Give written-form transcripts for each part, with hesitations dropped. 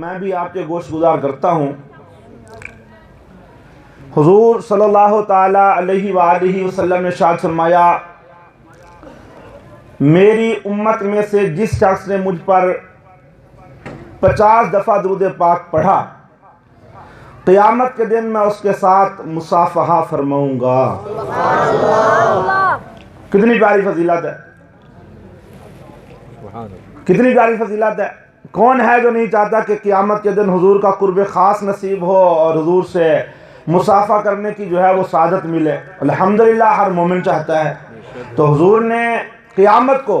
मैं भी आपके गोश गुजार करता हूँ। हुजूर सल्लल्लाहु ताला अलैहि वसल्लम ने इरशाद फरमाया, मेरी उम्मत में से जिस शख्स ने मुझ पर 50 दफ़ा दुरूद पाक पढ़ा, क़यामत के दिन मैं उसके साथ मुसाफ़हा फरमाऊंगा। कितनी प्यारी फजीलत है, कितनी प्यारी फजीलत है। कौन है जो नहीं चाहता कि क़यामत के दिन हुजूर का कुर्ब ख़ास नसीब हो और हुजूर से मुसाफ़ा करने की जो है वो सादत मिले। अल्हम्दुलिल्लाह हर मोमिन चाहता है। तो हुजूर ने क़यामत को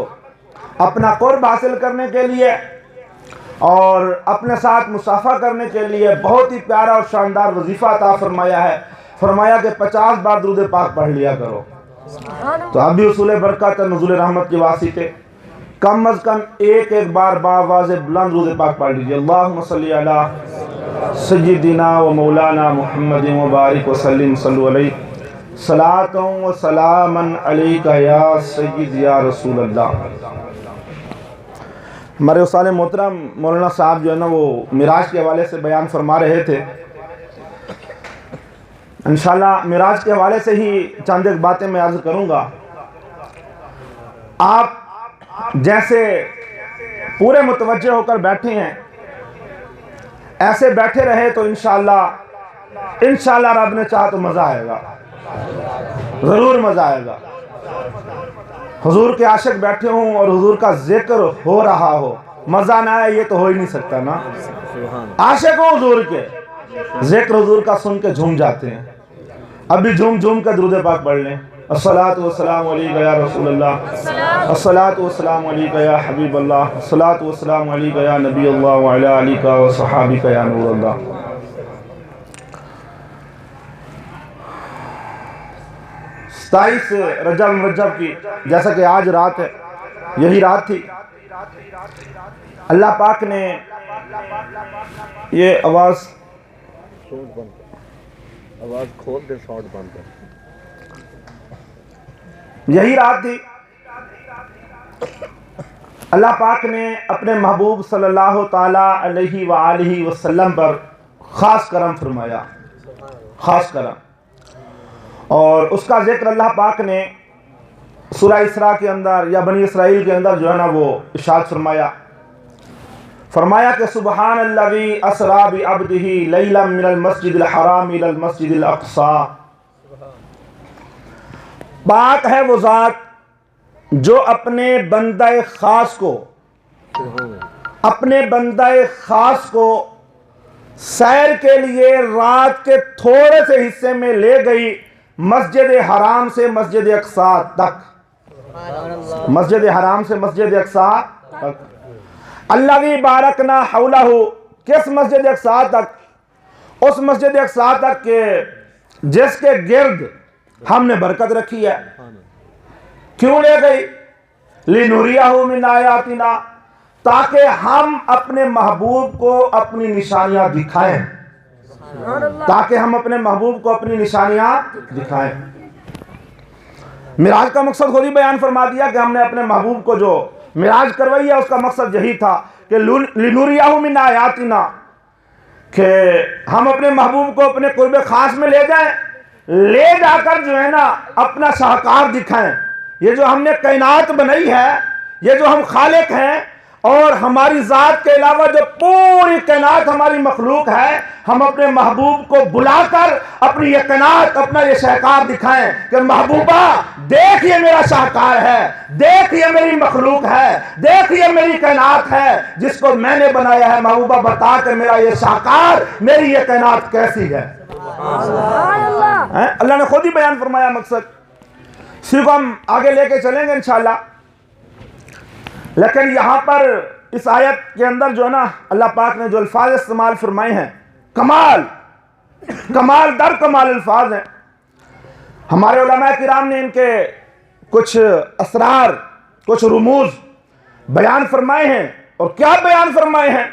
अपना कुर्ब हासिल करने के लिए और अपने साथ मुसाफ़ा करने के लिए बहुत ही प्यारा और शानदार वजीफ़ा अता फरमाया है। फरमाया कि 50 बार दुरूद पाक पढ़ लिया करो। तो अब भी उसूल बरकत नुज़ुल रहमत के वास्ते कम अज़ कम एक बार बावाज़े बुलंद दुरूद पाक पढ़ लीजिए। अल्लाहुम्मा सल्ली अला सय्यिदिना व मौलाना मुहम्मद व बारिक वसल्लिम सल्लु अलैहि सलातन व सलामन अलैका या सय्यिद या रसूल अल्लाह। हमारे उस्ताद मोहतरम मौलाना साहब जो है ना वो मिराज के हवाले से बयान फरमा रहे थे। इंशाल्लाह मिराज के हवाले से ही चंद एक बातें मैं अर्ज़ करूँगा। आप जैसे पूरे मुतवज्जे होकर बैठे हैं, ऐसे बैठे रहे तो इंशाल्लाह रब ने चाहा तो मज़ा आएगा, ज़रूर मज़ा आएगा। हुजूर के आशिक बैठे हों और हुजूर का जिक्र हो रहा हो, मज़ा ना आए ये तो हो ही नहीं सकता ना। आशिक हो हुजूर के, जिक्र हुजूर का सुन के झूम जाते हैं। अभी झूम झूम कर दुरूद पाक पढ़ लें। अस्सलातु वस्सलामु अलैका या रसूलल्लाह, अस्सलातु वस्सलामु अलैका या हबीबल्लाह, अस्सलातु वस्सलामु अलैका या नबीयल्लाह व अला आलिका व सहाबिका या नूरल्लाह। 27 रजब की, जैसा कि आज रात है, यही रात थी। अल्लाह पाक ने ये आवाज़ खोल दे, शॉर्ट बंद कर। यही रात थी अल्लाह पाक ने अपने महबूब सल्लल्लाहु ताला अलैहि वसल्लम पर ख़ास करम फरमाया, ख़ास करम। और उसका जिक्र अल्लाह पाक ने सूरह इसरा के अंदर या बनी इसराइल के अंदर जो है ना वो इरशाद फरमाया कि सुब्हानल्लज़ी असरा बि अब्दिही लैलन मिनल मस्जिदिल हराम इलल मस्जिदिल अक़सा। पाक है वो ज़ात जो अपने बंदे ख़ास को सैर के लिए रात के थोड़े से हिस्से में ले गई मस्जिद हराम से मस्जिद अक़सा तक, मस्जिद हराम से मस्जिद अक़सा तक। अल्लज़ी बारकना हौलहू, किस मस्जिद अक़सा तक? उस मस्जिद अक़सा तक के जिसके गिर्द हमने बरकत रखी है। क्यों ले गई? लिनुरियहू मिन आयातिना, ताकि हम अपने महबूब को अपनी निशानियां दिखाएं, ताकि हम अपने महबूब को अपनी निशानियां दिखाएं। मिराज का मकसद खुद ही बयान फरमा दिया कि हमने अपने महबूब को जो मिराज करवाई है उसका मकसद यही था कि लिनुरियहू मिन आयातिना, कि हम अपने महबूब को अपने कुर्ब खास में ले जाएं, ले जाकर जो है ना अपना शाहकार दिखाएं। ये जो हमने कायनात बनाई है, ये जो हम खालिक हैं और हमारी ज़ात के अलावा जो पूरी कायनात हमारी मखलूक है, हम अपने महबूब को बुलाकर अपनी ये कायनात, अपना ये शाहकार दिखाएं कि महबूबा देख ये मेरा शाहकार है, देख ये मेरी मखलूक है, देख ये मेरी कायनात है जिसको मैंने बनाया है। महबूबा बता के मेरा ये शाहकार, मेरी ये कायनात कैसी है। अल्लाह ने खुद ही बयान फरमाया मकसद। सिर्फ हम आगे लेके चलेंगे इंशाल्लाह, लेकिन यहाँ पर इस आयत के अंदर जो है ना अल्लाह पाक ने जो अल्फाज इस्तेमाल फरमाए हैं, कमाल दर कमाल अल्फाज हैं। हमारे उलमा किराम ने इनके कुछ असरार, कुछ रुमूज बयान फरमाए हैं। और क्या बयान फरमाए हैं?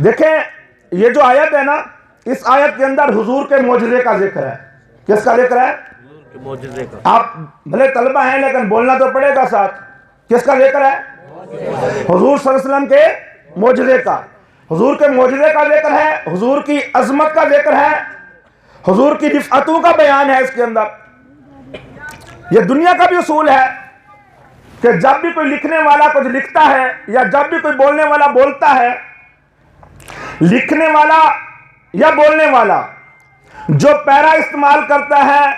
देखें, ये जो आयत है ना, इस आयत के अंदर हुजूर के मोजज़े का जिक्र है। किसका जिक्र है? मोजज़े का। आप भले तलबा हैं लेकिन बोलना तो पड़ेगा साथ। किसका जिक्र है? हुजूर सल्लल्लाहु अलैहि वसल्लम के मोजज़े का, हुजूर के मोजज़े का जिक्र है, हुजूर की अजमत का जिक्र है, हुजूर की रिफ़अतों का बयान है इसके अंदर। यह दुनिया का भी उसूल है कि जब भी कोई लिखने वाला कुछ लिखता है या जब भी कोई बोलने वाला बोलता है, लिखने वाला या बोलने वाला जो पैरा इस्तेमाल करता है,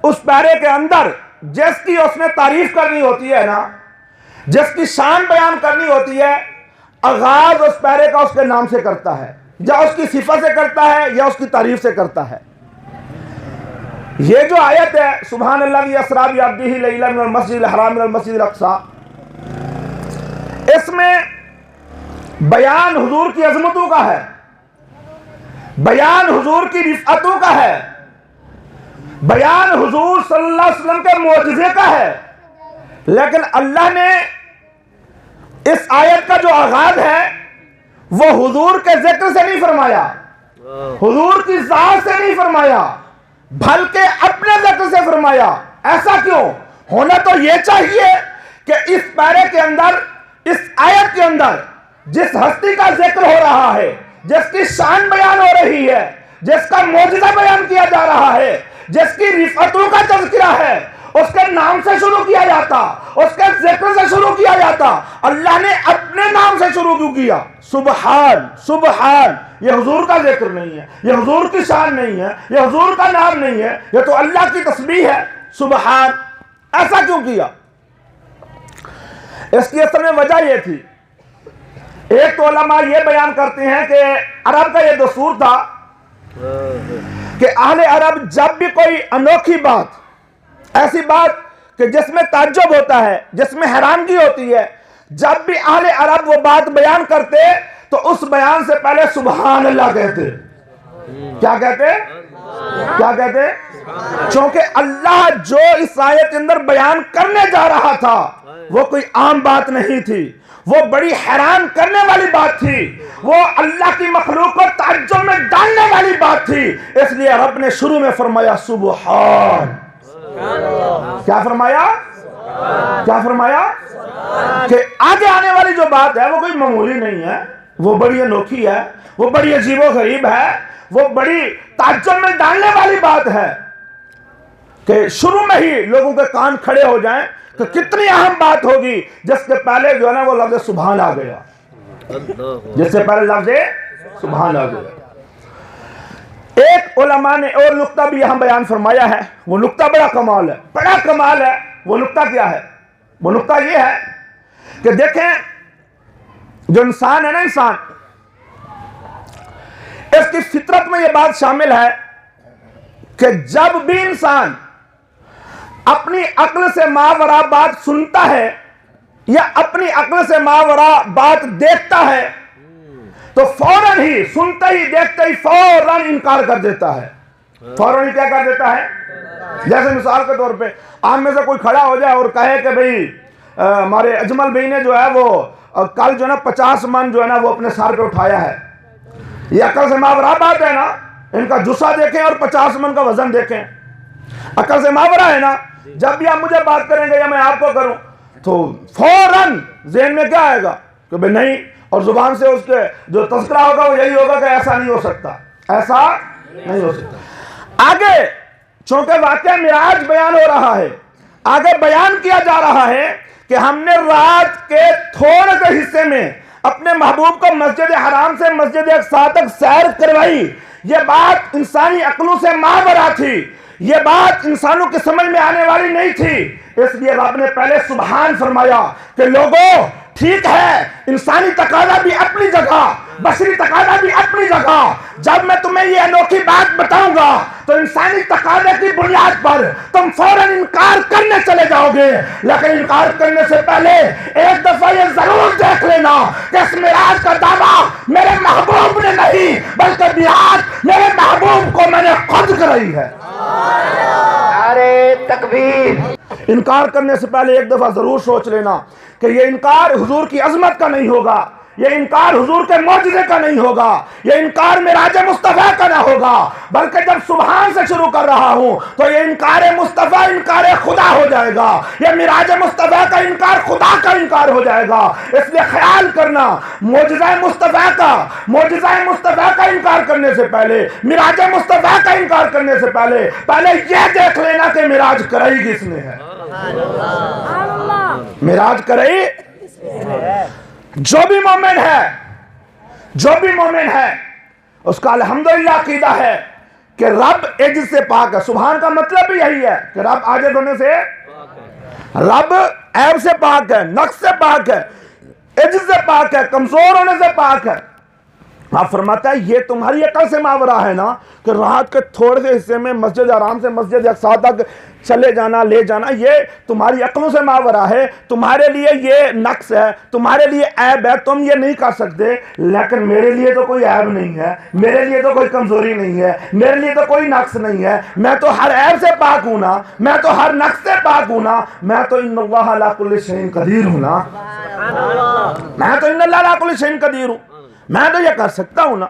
उस पैरे के अंदर जिसकी उसने तारीफ करनी होती है ना, जिसकी शान बयान करनी होती है, आगाज उस पैरे का उसके नाम से करता है, या उसकी सिफत से करता है या उसकी तारीफ से करता है। ये जो आयत है सुभान अल्लाह असरा बि अब्दिही लैलन मिनल मस्जिदिल हराम इलल मस्जिदिल अक़सा, इसमें बयान हुजूर की अजमतों का है, बयान हुजूर की रिफ़अतों का है, बयान हुजूर सल्लल्लाहु अलैहि वसल्लम के मोजज़े का है। लेकिन अल्लाह ने इस आयत का जो आगाज है वो हुजूर के जिक्र से नहीं फरमाया, हुजूर की ज़ात से नहीं फरमाया, बल्कि अपने जिक्र से फरमाया। ऐसा क्यों? होना तो यह चाहिए कि इस पैरे के अंदर, इस आयत के अंदर जिस हस्ती का जिक्र हो रहा है, जिसकी शान बयान हो रही है, जिसका मौजज़ा बयान किया जा रहा है, जिसकी रिफ़अतों का तज़किरा है, उसके नाम से शुरू किया जाता, उसके जिक्र से शुरू किया जाता। अल्लाह ने अपने नाम से शुरू क्यों किया? सुबहान सुबहान। यह हुजूर का जिक्र नहीं है, यह हुजूर की शान नहीं है, यह हुजूर का नाम नहीं है, यह तो अल्लाह की तस्बीह है। सुबहान। ऐसा क्यों किया? इसकी असल में वजह यह थी, एक तो उलमा यह बयान करते हैं कि अरब का यह दस्तूर था कि अहले अरब जब भी कोई अनोखी बात, ऐसी बात कि जिसमें ताज्जुब होता है, जिसमें हैरानगी होती है, जब भी अहले अरब वो बात बयान करते तो उस बयान से पहले सुभान अल्लाह कहते। क्या कहते? क्या कहते? क्योंकि अल्लाह जो इस आयत के अंदर बयान करने जा रहा था वो कोई आम बात नहीं थी, वो बड़ी हैरान करने वाली बात थी, वो अल्लाह की मखलूक को ताज्जुब में डालने वाली बात थी। इसलिए रब ने शुरू में फरमाया सुबहान। क्या फरमाया? क्या फरमाया? कि आगे आने वाली जो बात है वो कोई मामूली नहीं है, वो बड़ी अनोखी है, वो बड़ी अजीबोगरीब है, वो बड़ी ताज्जुब में डालने वाली बात है कि शुरू में ही लोगों के कान खड़े हो जाएं तो कितनी अहम बात होगी जिसके पहले जो है ना वो लफ्ज़ सुभान आ गया, जिससे पहले लफ्ज़ सुभान आ गया। एक उलमा ने और नुक्ता भी यहां बयान फरमाया है, वो नुक्ता बड़ा कमाल है, बड़ा कमाल है। वो नुक्ता क्या है? वो नुक्ता ये है कि देखें जो इंसान है ना, इंसान, इसकी फितरत में यह बात शामिल है कि जब भी इंसान अपनी अक्ल से मावरा बात सुनता है या अपनी अक्ल से मावरा बात देखता है तो फौरन ही, सुनते ही देखते ही फौरन इनकार कर देता है। फौरन ही क्या कर देता है? जैसे मिसाल के तौर पे आम में से कोई खड़ा हो जाए और कहे कि भाई हमारे अजमल भाई ने जो है वो कल जो है ना 50 मन जो है ना वो अपने सर पे उठाया है। ये अकल से मावरा बात है ना, इनका जुस्सा देखें और 50 मन का वजन देखें, अकल से मावरा है ना। जब भी आप मुझे बात करेंगे या मैं आपको करूं तो फौरन ज़हन में क्या आएगा कि भाई नहीं, और जुबान से उसके जो तज़किरा होगा वो यही होगा कि ऐसा नहीं हो सकता, ऐसा नहीं हो सकता। आगे चूंकि वाक़या मिराज बयान हो रहा है, आगे बयान किया जा रहा है कि हमने रात के थोड़े से हिस्से में अपने महबूब को मस्जिद हराम से मस्जिद अक़सा तक सैर करवाई। ये बात इंसानी अक्लों से मावरा थी, ये बात इंसानों की समझ में आने वाली नहीं थी। इसलिए रब ने पहले सुभान फरमाया कि लोगों ठीक है, इंसानी तकाज़ा भी अपनी जगह, बशरी तकाज़ा भी अपनी जगह। जब मैं तुम्हें ये अनोखी बात बताऊंगा तो इंसानी तकाज़े की बुनियाद पर तुम फौरन इनकार करने चले जाओगे, लेकिन इनकार करने से पहले एक दफा ये जरूर देख लेना कि इस मिराज का दावा मेरे महबूब ने नहीं बल्कि बियात मेरे महबूब को मैंने खुद कराई है। अरे तकबीर। इनकार करने से पहले एक दफा जरूर सोच लेना कि ये इनकार हुजूर की अजमत का नहीं होगा, ये इनकार हुजूर के मौजज़े का नहीं होगा, ये इनकार मिराज मुस्तफ़ा का ना होगा, बल्कि जब सुबहान से शुरू कर रहा हूं तो ये इनकार मुस्तफ़ा इनकार खुदा हो जाएगा, ये मिराज मुस्तफ़ा का इनकार खुदा का इनकार हो जाएगा। इसलिए ख्याल करना, मौजज़ा मुस्तफ़ा का इनकार करने से पहले, मिराज मुस्तफ़ा का इनकार करने से पहले ये देख लेना कि मिराज कराई किसने है। मिराज कराई जो भी मोमिन है उसका अल्हम्दुलिल्लाह अकीदा है कि रब एज से पाक है। सुभान का मतलब भी यही है कि रब आजिज़ होने से, रब ऐब से पाक है, नक्स से पाक है, एज से पाक है, कमजोर होने से पाक है। आप फरमाता है ये तुम्हारी अकल से मावरा है ना कि रात के थोड़े से हिस्से में मस्जिद आराम से मस्जिद अक्सा तक चले जाना, ले जाना, ये तुम्हारी अकलों से मावरा है, तुम्हारे लिए ये नक्स है, तुम्हारे लिए ऐब है, तुम ये नहीं कर सकते। लेकिन मेरे लिए तो कोई ऐब नहीं है, मेरे लिए तो कोई कमजोरी नहीं है, मेरे लिए तो कोई नक्स नहीं है, मैं तो हर ऐब से पाक हूं ना, मैं तो हर नक्स से पाक हूं ना, मैं तो इन्नल्लाह अला कुल्लि शैइन कदीर हूं ना, मैं तो इन्नल्लाह अला कुल्लि शैइन कदीर हूं, मैं तो ये कर सकता हूं ना।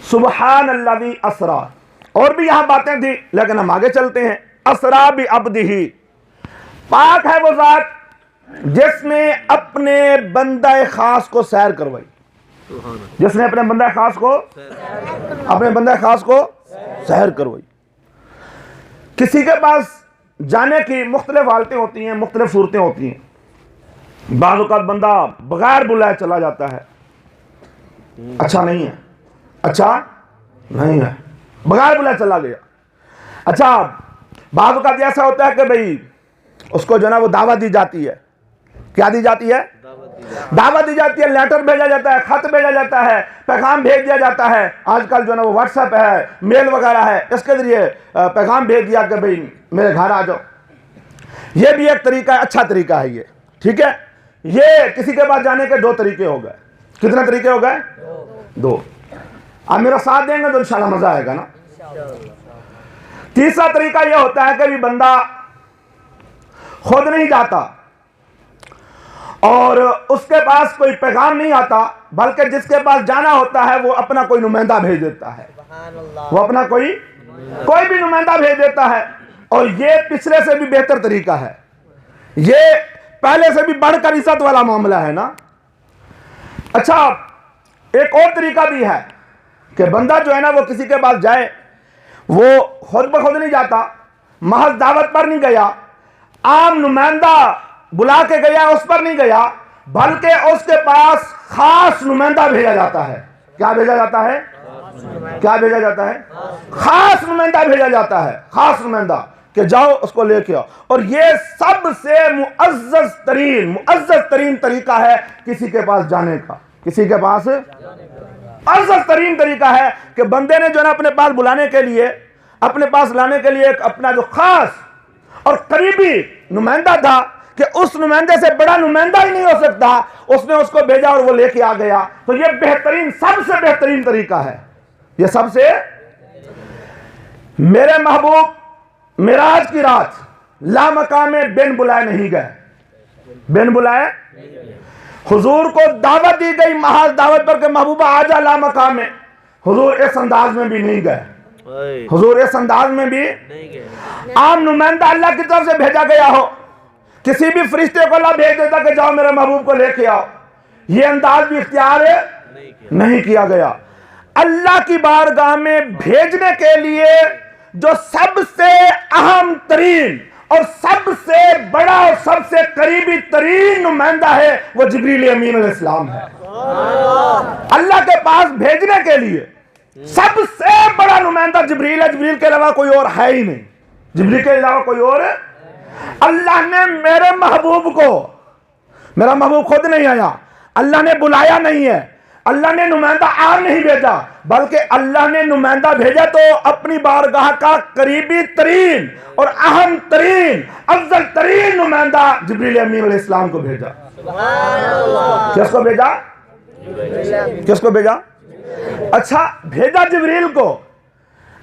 सुबहान अल्लज़ी असरा, और भी यहां बातें थी लेकिन हम आगे चलते हैं। असरा बि अब्दिही, पाक है वो जात जिसने अपने बंदा खास को सैर करवाई, जिसने अपने बंदा खास को सैर करवाई। किसी के पास जाने की मुख्तलिफ हालतें होती हैं, मुख्तलिफ सूरतें होती हैं। बाज़ औक़ात बंदा बगैर बुलाए चला जाता है, अच्छा नहीं है, बगैर बुलाए चला गया। अच्छा, बाज़ औक़ात ऐसा होता है कि भाई उसको जो ना वो दावत दी जाती है। क्या दी जाती है? दावत दी जाती है, लेटर भेजा जाता है, खत भेजा जाता है, पैगाम भेज दिया जाता है। आजकल जो ना वो व्हाट्सएप है, मेल वगैरह है, इसके जरिए पैगाम भेज दिया कि भाई मेरे घर आ जाओ। ये भी एक तरीका है, अच्छा तरीका है ये, ठीक है। ये किसी के पास जाने के दो तरीके हो गए। कितने तरीके हो गए? दो। आप मेरा साथ देंगे तो इंशाल्लाह मजा आएगा ना। तीसरा तरीका यह होता है कि भी बंदा खुद नहीं जाता और उसके पास कोई पैगाम नहीं आता, बल्कि जिसके पास जाना होता है वो अपना कोई नुमाइंदा भेज देता है, वो अपना कोई भी नुमाइंदा भेज देता है। और ये पिछले से भी बेहतर तरीका है, ये पहले से भी बढ़कर इज्जत वाला मामला है ना। अच्छा, एक और तरीका भी है कि बंदा जो है ना वो किसी के पास जाए, वो खुद ब खुद नहीं जाता, महज दावत पर नहीं गया, आम नुमाइंदा बुला के गया उस पर नहीं गया, बल्कि उसके पास खास नुमाइंदा भेजा जाता है। क्या भेजा जाता है? खास नुमाइंदा भेजा जाता है, खास नुमाइंदा कि जाओ उसको लेके आओ। और ये सबसे मुअज़्ज़ज़ तरीन तरीका है किसी के पास जाने का। किसी के पास अज़्ज़ज़ तरीन तरीका है कि बंदे ने जो है अपने पास बुलाने के लिए, अपने पास लाने के लिए एक अपना जो खास और करीबी नुमाइंदा था कि उस नुमाइंदे से बड़ा नुमाइंदा ही नहीं हो सकता, उसने उसको भेजा और वो लेके आ गया। तो ये बेहतरीन, सबसे बेहतरीन तरीका है। ये सबसे, मेरे महबूब मिराज की रात लामकामे बिन बुलाए नहीं गए, बिन बुलाए हुजूर को दावत दी गई, महज दावत पर के महबूबा आजा लामकामे। हुजूर इस अंदाज में भी नहीं गए, हुजूर इस अंदाज में भी नहीं गए। आम नुमाइंदा अल्लाह की तरफ से भेजा गया हो, किसी भी फरिश्ते को अल्लाह भेज देता कि जाओ मेरे महबूब को लेके आओ, ये अंदाज भी इख्तियार नहीं किया गया। अल्लाह की बारगाह में भेजने के लिए जो सबसे अहम तरीन और सबसे बड़ा और सबसे करीबी तरीन नुमाइंदा है वो जिब्रील अमीन अलैहिस्सलाम है। अल्लाह के पास भेजने के लिए सबसे बड़ा नुमाइंदा जिब्रील है, जिब्रील के अलावा कोई और है ही नहीं, जिब्रील के अलावा कोई और। अल्लाह ने मेरे महबूब को, मेरा महबूब खुद नहीं आया, अल्लाह ने बुलाया नहीं है, अल्लाह ने नुमाइंदा आम नहीं भेजा, बल्कि अल्लाह ने नुमाइंदा भेजा तो अपनी बारगाह का करीबी तरीन और अहम तरीन, अफजल तरीन नुमाइंदा जिब्रील अमीन अलैहिस्सलाम को भेजा। किसको भेजा? किसको भेजा? अच्छा, भेजा जिब्रील को।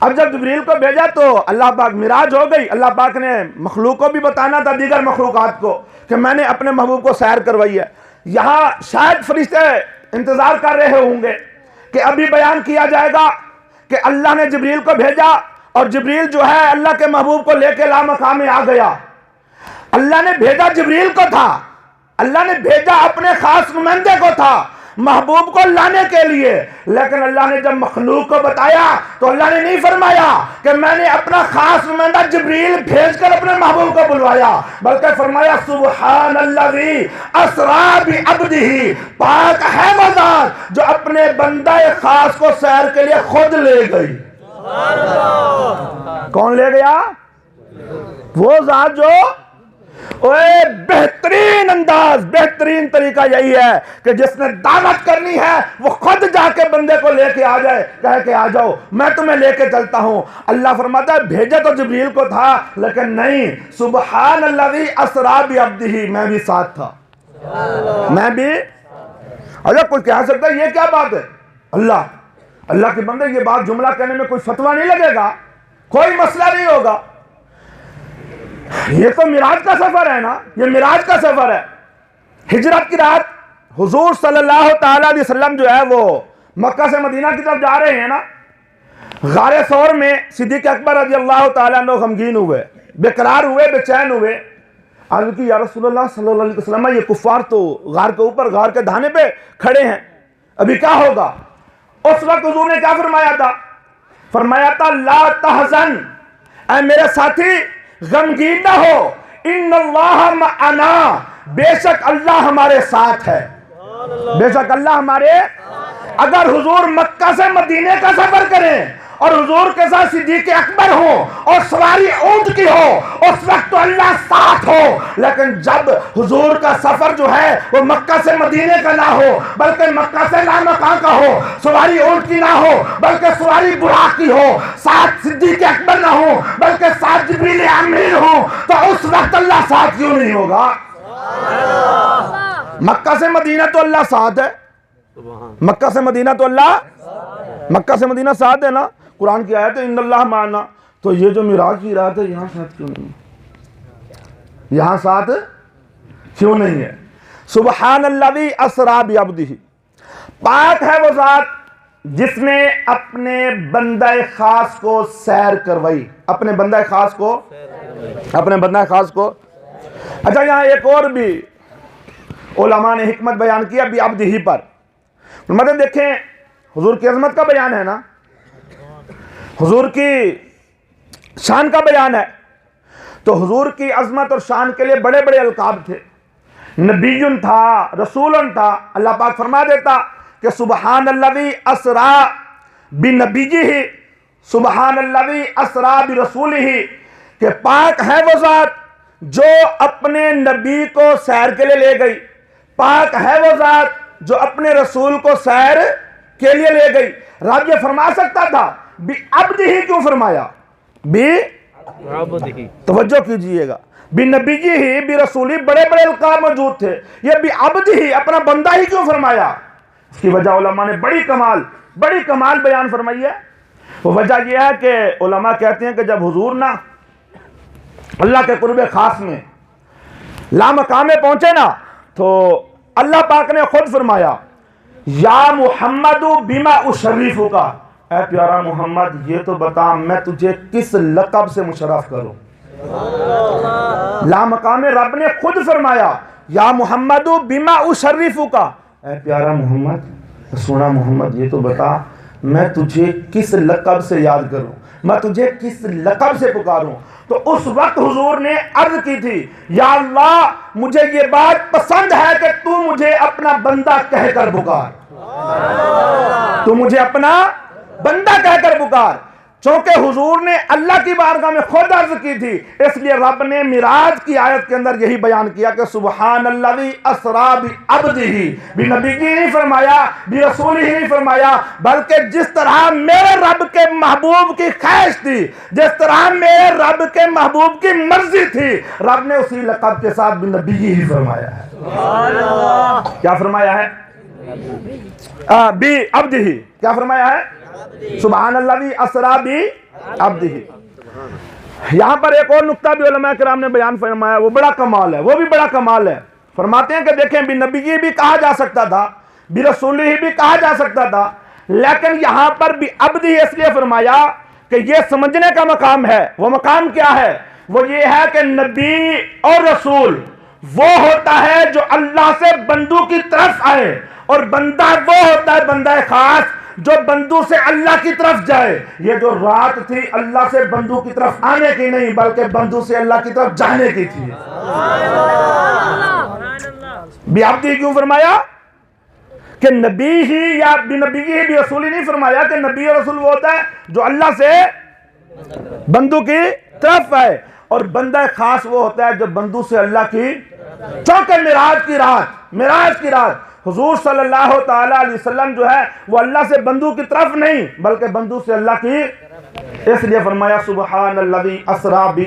अब जब जिब्रील को भेजा तो अल्लाह पाक मिराज हो गई। अल्लाह पाक ने मखलूक को भी बताना था, दीगर मखलूकात को, कि मैंने अपने महबूब को सैर करवाई है। यहां शायद फरिश्ते इंतजार कर रहे होंगे कि अभी बयान किया जाएगा कि अल्लाह ने जिब्रील को भेजा और जिब्रील जो है अल्लाह के महबूब को लेके लामकाम में आ गया। अल्लाह ने भेजा जिब्रील को था, अल्लाह ने भेजा अपने खास नुमाइंदे को था महबूब को लाने के लिए, लेकिन अल्लाह ने जब मखलूक को बताया तो अल्लाह ने नहीं फरमाया कि मैंने अपना खास नुमाइंदा जिब्रील भेजकर अपने महबूब को बुलवाया, बल्कि फरमाया सुब्हानल्लाज़ी अस्रा बि अब्दिही, पाक है वो ज़ात जो अपने बंदा खास को सैर के लिए खुद ले गई। कौन ले गया? वो ज़ात जो ओए बेहतरीन अंदाज, बेहतरीन तरीका यही है कि जिसने दावत करनी है वो खुद जाके बंदे को लेके आ जाए, कह के आ जाओ मैं तुम्हें लेके चलता हूं। अल्लाह फरमाता है भेजा तो जिब्रील को था, लेकिन नहीं, सुब्हानल्लाज़ी अस्रा बि अब्दिही, मैं भी साथ था, मैं भी। अच्छा कोई कह सकता है ये क्या बात है? अल्लाह के बंदे ये बात जुमला कहने में कोई फतवा नहीं लगेगा, कोई मसला नहीं होगा। ये तो मिराज का सफर है ना, ये मिराज का सफर है। हिजरत की रात हुजूर सल्लल्लाहु ताला अलैहि वसल्लम जो है वो मक्का से मदीना की तरफ जा रहे हैं ना। गारे सौर में सिद्दीक़ अकबर रज़ी अल्लाह ताला अन्हु गमगीन हुए, बेकरार हुए, बेचैन हुए। अर्ज़ की या रसूलल्लाह सल्लल्लाहु अलैहि वसल्लम, ये कुफ्फार तो गार के ऊपर, गार के धाने पे खड़े हैं, अभी क्या होगा? उस वक्त हुजूर ने क्या फरमाया था? फरमाया था ला तहज़न, ऐ मेरे साथी गमगीन ना हो, इन्नल्लाह मअना, बेशक अल्लाह हमारे साथ है, बेशक अल्लाह हमारे। अगर हुजूर मक्का से मदीने का सफर करें और हुजूर के साथ सिद्दीक़ अकबर हो और सवारी ऊंट की हो, उस वक्त तो अल्लाह साथ हो, लेकिन जब हुजूर का सफर जो है वो मक्का से मदीने का ना हो, बल्कि मक्का से लामकाम का हो, सवारी ऊंट की ना हो बल्कि सवारी बुराक की हो, साथ सिद्दीक़ अकबर ना हो बल्कि साथ जिब्रील अमीन हो, तो उस वक्त अल्लाह साथ क्यों नहीं होगा? मक्का से मदीना तो अल्लाह साथ है, मक्का से मदीना तो अल्लाह, मक्का से मदीना साथ है ना। कुरान की आयत है इन्नल्लाह माना, तो ये जो मिराज की रात है यहाँ साथ क्यों नहीं? यहाँ साथ क्यों नहीं है? सुब्हानल्लाज़ी अस्रा बि अब्दिही, पाक है वो ज़ात जिसने अपने बंदा खास को सैर करवाई, अपने बंदा खास को, अपने बंदा खास को। अच्छा यहाँ एक और भी उलमा ने हिकमत बयान किया बि अब्दिही पर। मतलब देखें हुजूर की अजमत का बयान है ना, हुजूर की शान का बयान है, तो हुजूर की अजमत और शान के लिए बड़े बड़े अलकाब थे। नबीयुन था, रसूलन था। अल्लाह पाक फरमा देता कि सुब्हानल्लाज़ी अस्रा बि नबीयिही, सुब्हानल्लाज़ी अस्रा बि रसूलिही, कि पाक है वो ज़ात जो अपने नबी को सैर के लिए ले गई, पाक है वो ज़ात जो अपने रसूल को सैर के लिए ले गई। रब ये फरमा सकता था बि अब्दिही, क्यों फरमाया बि अब्दिही? तवज्जो कीजिएगा, बि नबीयिही बि रसूली, बड़े बड़े अलकाब मौजूद थे, ये बि अब्दिही अपना बंदा ही क्यों फरमाया? इसकी वजह उलमा ने बड़ी कमाल बयान फरमाई है। वो वजह यह है कि उलमा कहते हैं कि जब हुजूर ना अल्लाह के कुर्बे खास में लामकाम में पहुंचे ना, तो अल्लाह पाक ने खुद फरमाया या मुहम्मदु बिमा उशर्रिफुका, ऐ प्यारा मोहम्मद ये तो बता मैं तुझे किस लक़ब से मुशर्रफ करूं। लामकाम रब ने खुद फरमाया या मुहम्मदु बिमा उशर्रिफुका, ऐ प्यारा मोहम्मद, सोना मोहम्मद ये तो बता मैं तुझे किस लक़ब से याद करूं, मैं तुझे किस लक़ब से पुकारूं। तो उस वक्त हुजूर ने अर्ज की थी या अल्लाह मुझे ये बात पसंद है कि तू मुझे अपना बंदा कहकर पुकार, तू मुझे अपना बंदा कहकर पुकार। चूंकि हुजूर ने अल्लाह की बारगाह में खुद अर्ज की थी, इसलिए रब ने मिराज की आयत के अंदर यही बयान किया कि सुब्हानल्लाज़ी अस्रा बि अब्दिही, बि नबीय्यिही नहीं फरमाया, बि रसूलिही नहीं फरमाया, बल्कि जिस तरह मेरे रब के महबूब की ख्वाहिश थी, जिस तरह मेरे रब के महबूब की मर्जी थी, रब ने उसी लक़ब के साथ बि नबीय्यिही फरमाया है। क्या फरमाया है? बि अब्दिही। क्या फरमाया है? सुब्हानल्लाज़ी अस्रा बि अब्दिही। यहां पर एक और नुक्ता भी उलमा किराम ने बयान फरमाया, वो बड़ा कमाल है, वो भी बड़ा कमाल है। फरमाते हैं कि देखें, भी नबी भी कहा जा सकता था, भी रसूल ही भी कहा जा सकता था, लेकिन यहां पर भी अब्दी इसलिए फरमाया कि यह समझने का मकाम है। वो मकाम क्या है? वो ये है कि नबी और रसूल वो होता है जो अल्लाह से बंदू की तरफ आए, और बंदा वो होता है, बंदा खास, जो बंदू से अल्लाह की तरफ जाए। ये जो रात थी अल्लाह से बंदू की तरफ आने की नहीं, बल्कि बंदू से अल्लाह की तरफ जाने की थी। बेअब्दी क्यों फरमाया कि नबी ही या नबी ही भी रसूल ही नहीं फरमाया कि नबी और रसूल वो होता है जो अल्लाह से बंदू की तरफ आए, और बंदा खास वो होता है जो बंदू से अल्लाह की। चौके मिराज की रात हुजूर सल्लल्लाहु ताला अलैहि वसल्लम जो है वो अल्लाह से बंदू की तरफ नहीं, बल्कि बंदू से अल्लाह की। इसलिए फरमाया सुबहानल्लज़ी अस्रा बि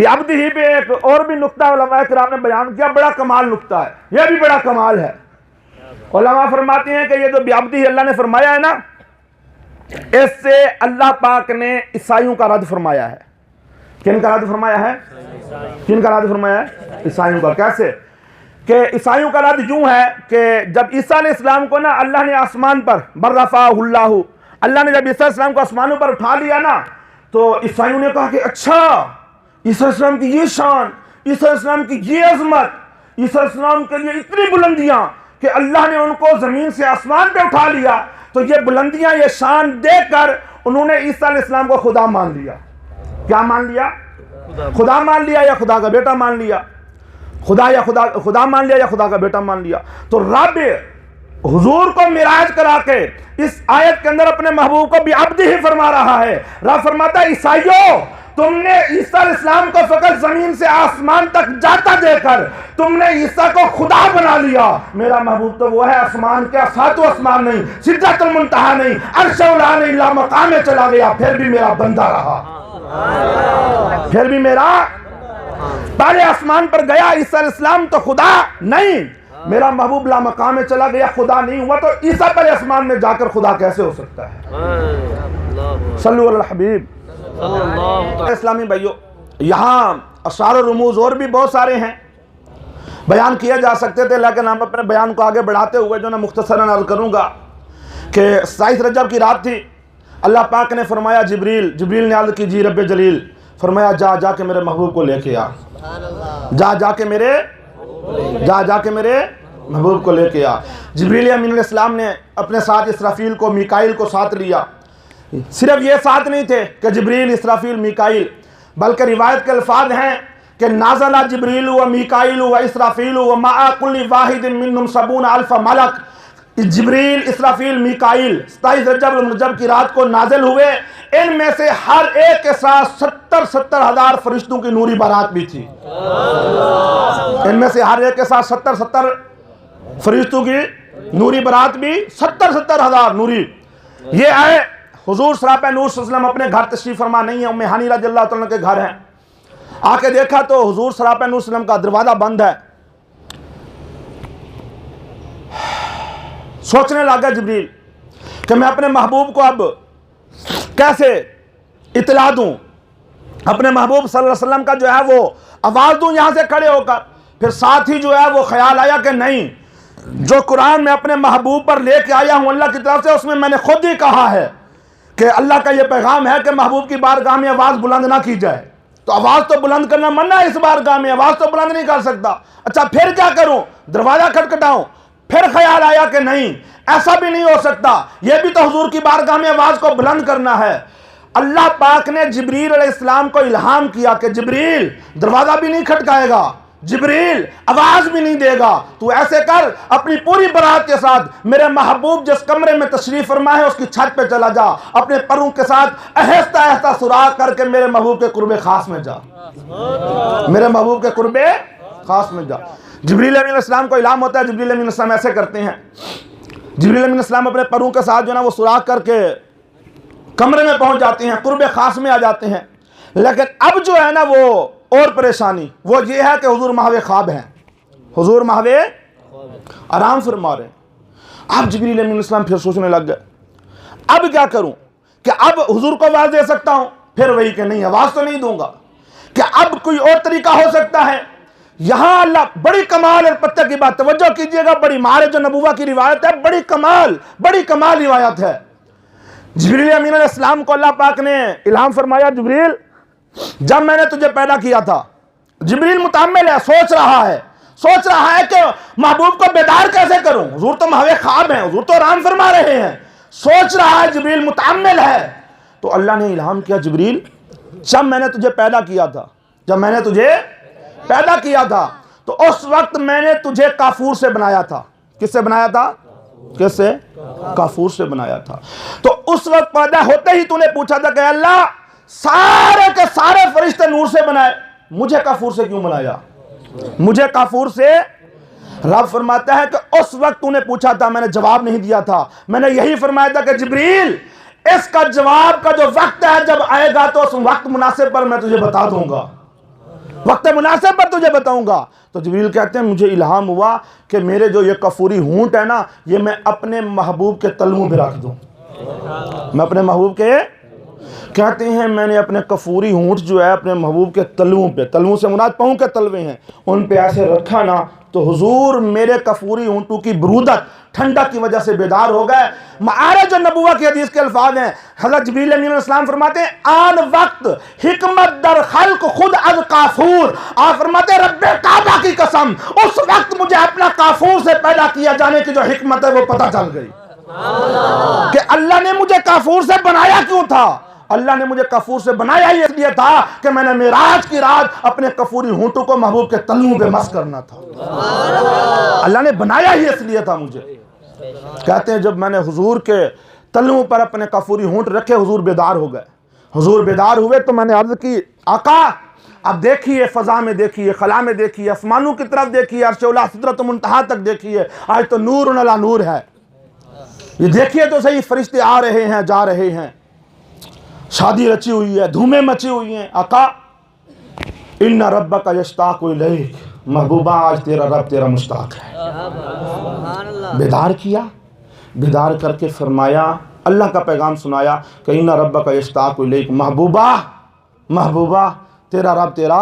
अब्दी ही पे एक और भी नुक्ता उलमा किराम ने बयान किया, बड़ा कमाल नुक्ता है, यह भी बड़ा कमाल है। उलमा फरमाते हैं कि ये जो बिअब्दी अल्लाह ने फरमाया है ना, इससे अल्लाह पाक ने ईसाइयों का रद्द फरमाया है। किन का रद्द फरमाया है? किन का रद्द फरमाया है? ईसाइयों का। कैसे कि ईसाइयों का रद्द यूं है कि जब ईसा अलैहिस्सलाम को ना अल्लाह ने आसमान पर बर्रफाहुल्लाहु, अल्लाह ने जब ईसा अलैहिस्सलाम को आसमानों पर उठा लिया ना, तो ईसाइयों ने कहा कि अच्छा, ईसा अलैहिस्सलाम की ये शान, ईसा अलैहिस्सलाम की ये अजमत, ईसा अलैहिस्सलाम के लिए इतनी बुलंदियां कि अल्लाह ने उनको जमीन से आसमान पे उठा लिया। तो ये बुलंदियां, ये शान देखकर उन्होंने ईसा अलैहिस्सलाम को खुदा मान लिया। क्या मान लिया? खुदा मान लिया, या खुदा का बेटा मान लिया। खुदा मान लिया या खुदा का बेटा मान लिया। तो रब हुजूर को मिराज करा के इस आयत के अंदर अपने महबूब को भी अब्दी ही फरमा रहा है। रब फरमाता है, ईसाइयों, तुमने ईसा अलैहिस्सलाम को फकत जमीन से आसमान तक जाता देखकर तुमने ईसा को खुदा बना लिया। मेरा महबूब तो वो है आसमान क्या, सातों आसमान नहीं, सिदरतुल मुंतहा नहीं, अर्शुल आला नहीं, ला मकाम में चला गया, फिर भी मेरा बंदा रहा, फिर भी मेरा। पहले आसमान पर गया ईसा अलैहिस्सलाम तो खुदा नहीं, मेरा महबूब ला मकाम में चला गया, खुदा नहीं हुआ, तो ईसा पहले आसमान में जाकर खुदा कैसे हो सकता है? सल्लु अला हबीब। इस्लामी भाइयों, यहाँ अशार और रमूज और भी बहुत सारे हैं, बयान किए जा सकते थे, लेकिन हम अपने बयान को आगे बढ़ाते हुए जो ना मुख्तसरन अर्ज करूँगा कि 27 रजब की रात थी। अल्लाह पाक ने फरमाया, जिब्रील ने अर्ज की, जी रब्बे जलील, फरमाया जा के मेरे महबूब को लेके आ, जा के मेरे महबूब को लेके आ। जिब्रील अमीन अलैहिस्सलाम ने अपने साथ इसराफील को, मीकाईल को साथ लिया। सिर्फ ये साथ नहीं थे कि जिब्रील, इसराफील, मीकाईल, बल्कि रिवायत के अल्फाज हैं कि नाज़ला जिब्रील व मीकाईल व इसराफील व माअ कुल्लि वाहिदिन मिनहुम सबून अल्फ मलक। जिब्रील, इसराफील, मीकाईल 27 रजब की रात को नाजिल हुए। इनमें से हर एक के साथ 70 हजार फरिश्तों की नूरी बारात भी थी। इनमें से हर एक के साथ 70 फरिश्तों की नूरी बारात भी, 70 हजार नूरी। ये आए हुजूर सरापा नूर सल्लम अपने घर तशरीफ फरमा नहीं है, उम्मे हानी रज़ियल्लाहु तआला के घर हैं। आके देखा तो हुजूर सरापा नूर सल्लम का दरवाजा बंद है। सोचने लगा जिब्रील कि मैं अपने महबूब को अब कैसे इतला दूं, अपने महबूब सल्लल्लाहु अलैहि वसल्लम का जो है वो आवाज़ दूं यहाँ से खड़े होकर। फिर साथ ही जो है वो ख्याल आया कि नहीं, जो कुरान में अपने महबूब पर लेके आया हूँ अल्लाह की तरफ से, उसमें मैंने खुद ही कहा है कि अल्लाह का ये पैगाम है कि महबूब की बारगाह में आवाज़ बुलंद ना की जाए। तो आवाज़ तो बुलंद करना मना है, इस बारगाह में आवाज़ तो बुलंद नहीं कर सकता। अच्छा फिर क्या करूँ? दरवाज़ा खटखटाऊँ? फिर ख्याल आया कि नहीं, ऐसा भी नहीं हो सकता, यह भी तो हुजूर की बारगाह में आवाज़ को बुलंद करना है। अल्लाह पाक ने जिब्रील अलैहिस्सलाम को इल्हाम किया कि जिब्रील दरवाज़ा भी नहीं खटकाएगा, जिब्रील आवाज़ भी नहीं देगा, तू ऐसे कर, अपनी पूरी बारात के साथ मेरे महबूब जिस कमरे में तशरीफ फरमा है उसकी छत पे चला जा, अपने परों के साथ आहिस्ता आहिस्ता सुराख करके मेरे महबूब के कुर्बे खास में जा, मेरे महबूब के कुर्बे खास में जा। जिब्रील अलैहिस्सलाम को इल्हाम होता है, जिब्रील अलैहिस्सलाम ऐसे करते हैं। जिब्रील अलैहिस्सलाम अपने परों के साथ जो ना वो सुराख करके कमरे में पहुंच जाते हैं, कुर्बे खास में आ जाते हैं। लेकिन अब जो है ना वो और परेशानी वो ये है कि हुजूर महवे ख्वाब हैं, हुजूर महवे आराम फरमा रहे हैं। अब जिब्रील अलैहिस्सलाम फिर सोचने लग गए, अब क्या करूं, कि अब हुजूर को आवाज़ दे सकता हूं? फिर वही कि नहीं, आवाज़ तो नहीं दूंगा। क्या अब कोई और तरीका हो सकता है यहां अल्लाह बड़ी कमाल और पत्ते की बात, तवज्जो कीजिएगा, बड़ी मारिज नबुवा की रिवायत है, बड़ी कमाल रिवायत है। जिब्रील अमीन अलैहिस्सलाम को अल्लाह पाक ने इल्हाम फरमाया, जिब्रील जब मैंने तुझे पैदा किया था, जिब्रील मुतअम्मिल है, सोच रहा है कि महबूब को बेदार कैसे करूं, हुजूर तो महवे ख्वाब हैं, हुजूर तो आराम फरमा रहे हैं, सोच रहा है, जिब्रील मुतअम्मिल है। तो अल्लाह ने इल्हाम किया, जिब्रील जब मैंने तुझे पैदा किया था तो उस वक्त मैंने तुझे काफूर से बनाया था। किससे बनाया था? काफूर से बनाया था। तो उस वक्त पैदा होते ही तूने पूछा था कि अल्लाह सारे के सारे फरिश्ते नूर से बनाए, मुझे काफूर से क्यों बनाया? मुझे काफूर से, रब फरमाता है कि उस वक्त तूने पूछा था, मैंने जवाब नहीं दिया था। मैंने यही फरमाया था कि जिब्रील इसका जवाब का जो वक्त है जब आएगा तो उस वक्त मुनासिब पर मैं तुझे बता दूंगा, वक्त मुनासिब पर तुझे बताऊंगा। तो जिब्रील कहते हैं मुझे इल्हाम हुआ कि मेरे जो ये कफूरी हूंट है ना, ये मैं अपने महबूब के तलवों पे रख दूं। मैं अपने महबूब के, कहते हैं मैंने अपने कफूरी हूंट जो है अपने महबूब के तलवों पे, तलवों से मुराद पाँव के तलवे हैं, उन पे ऐसे रखा ना, तो हुजूर मेरे कफूरी ऊँटों की बरूदत ठंडक की वजह से बेदार हो गए। मारिज नबुवा की हदीस के अल्फाज हैं, हज़रत जिब्रील अमीन अलैहिस्सलाम फरमाते हैं आन वक्त हिकमत दर खल्क खुद अज काफूर, आप फरमाते हैं रब्बे काबा की कसम, उस वक्त मुझे अपना काफूर से पैदा किया जाने की जो हिकमत है वो पता चल गई कि अल्लाह ने मुझे काफूर से बनाया क्यों था। अल्लाह ने मुझे कफूर से बनाया ही इसलिए था कि मैंने मेराज की रात अपने कफूरी होंठों को महबूब के तलवों पे मस करना था। अल्लाह ने बनाया ही इसलिए था मुझे। कहते हैं जब मैंने हुजूर के तलवों पर अपने कफूरी होंठ रखे, हुजूर बेदार हो गए। हुजूर बेदार हुए तो मैंने अर्ज की, आका अब देखिए, फजा में देखिए, खला में देखिए, आसमानों की तरफ देखिए, अर्श-ए-औला सिदरत मुंतहा तक देखिए, आज तो नूर अला नूर है। ये देखिए तो सही, फरिश्ते आ रहे हैं, जा रहे हैं, शादी रची हुई है, धूमें मची हुई हैं। आका इन्ना रब्बका यश्ताकु इलैक, महबूबा आज तेरा रब तेरा मुश्ताक है। बेदार किया, बेदार करके फरमाया, अल्लाह का पैगाम सुनाया कि इन्ना रब्बका यश्ताकु इलैक, महबूबा तेरा रब तेरा